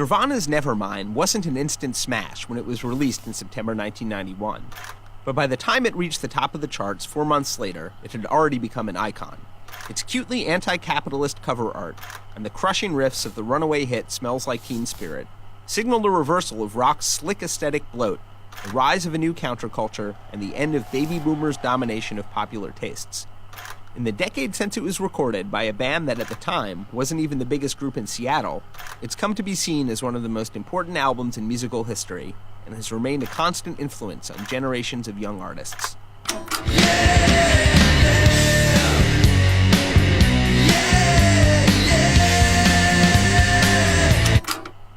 Nirvana's Nevermind wasn't an instant smash when it was released in September 1991, but by the time it reached the top of the charts 4 months later, it had already become an icon. Its cutely anti-capitalist cover art and the crushing riffs of the runaway hit Smells Like Teen Spirit signaled a reversal of rock's slick aesthetic bloat, the rise of a new counterculture, and the end of baby boomers' domination of popular tastes. In the decade since it was recorded by a band that at the time wasn't even the biggest group in Seattle, it's come to be seen as one of the most important albums in musical history and has remained a constant influence on generations of young artists.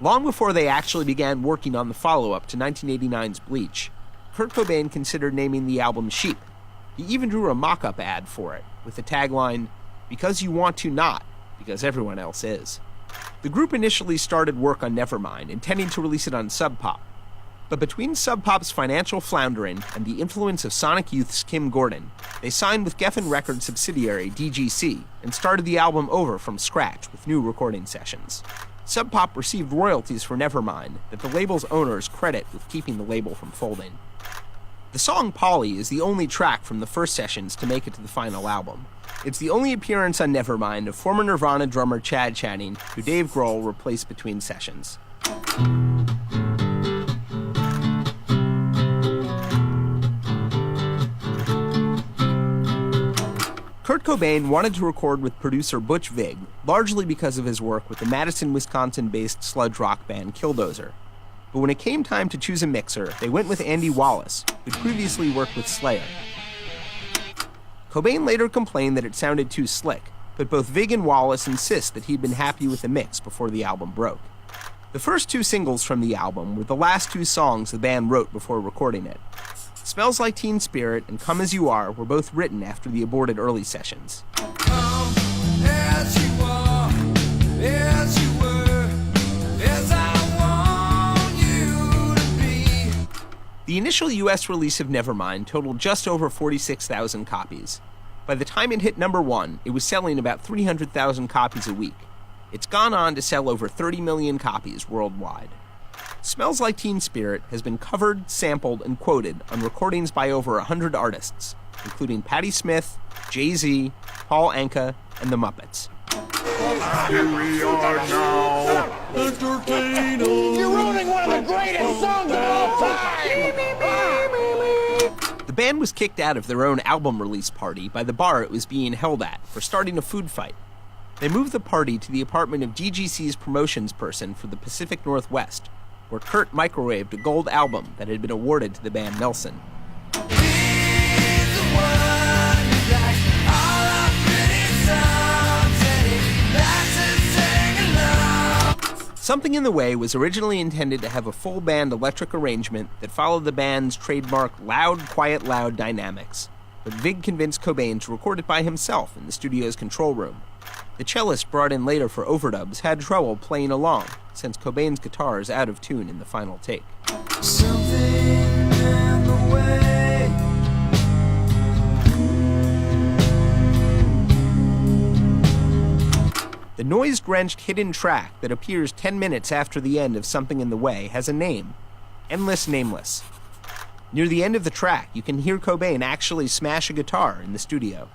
Long before they actually began working on the follow-up to 1989's Bleach, Kurt Cobain considered naming the album Sheep. He even drew a mock-up ad for it, with the tagline, "Because you want to not, because everyone else is." The group initially started work on Nevermind, intending to release it on Sub Pop. But between Sub Pop's financial floundering and the influence of Sonic Youth's Kim Gordon, they signed with Geffen Records subsidiary DGC and started the album over from scratch with new recording sessions. Sub Pop received royalties for Nevermind that the label's owners credit with keeping the label from folding. The song Polly is the only track from the first sessions to make it to the final album. It's the only appearance on Nevermind of former Nirvana drummer Chad Channing, who Dave Grohl replaced between sessions. Kurt Cobain wanted to record with producer Butch Vig, largely because of his work with the Madison, Wisconsin-based sludge rock band Killdozer. But when it came time to choose a mixer, they went with Andy Wallace, who'd previously worked with Slayer. Cobain later complained that it sounded too slick, but both Vig and Wallace insist that he'd been happy with the mix before the album broke. The first two singles from the album were the last two songs the band wrote before recording it. Smells Like Teen Spirit and Come As You Are were both written after the aborted early sessions. Come as you are, as you were, as I want you to be. The initial US release of Nevermind totaled just over 46,000 copies. By the time it hit number one, it was selling about 300,000 copies a week. It's gone on to sell over 30 million copies worldwide. Smells Like Teen Spirit has been covered, sampled, and quoted on recordings by over 100 artists, including Patti Smith, Jay-Z, Paul Anka, and the Muppets. Here we are now, entertaining. You're ruining one of the greatest songs of all time! The band was kicked out of their own album release party by the bar it was being held at for starting a food fight. They moved the party to the apartment of DGC's promotions person for the Pacific Northwest, where Kurt microwaved a gold album that had been awarded to the band Nelson. Something in the Way was originally intended to have a full band electric arrangement that followed the band's trademark loud, quiet, loud dynamics, but Vig convinced Cobain to record it by himself in the studio's control room. The cellist brought in later for overdubs had trouble playing along, since Cobain's guitar is out of tune in the final take. Something in the way. The noise-drenched hidden track that appears 10 minutes after the end of Something in the Way has a name, Endless Nameless. Near the end of the track, you can hear Cobain actually smash a guitar in the studio.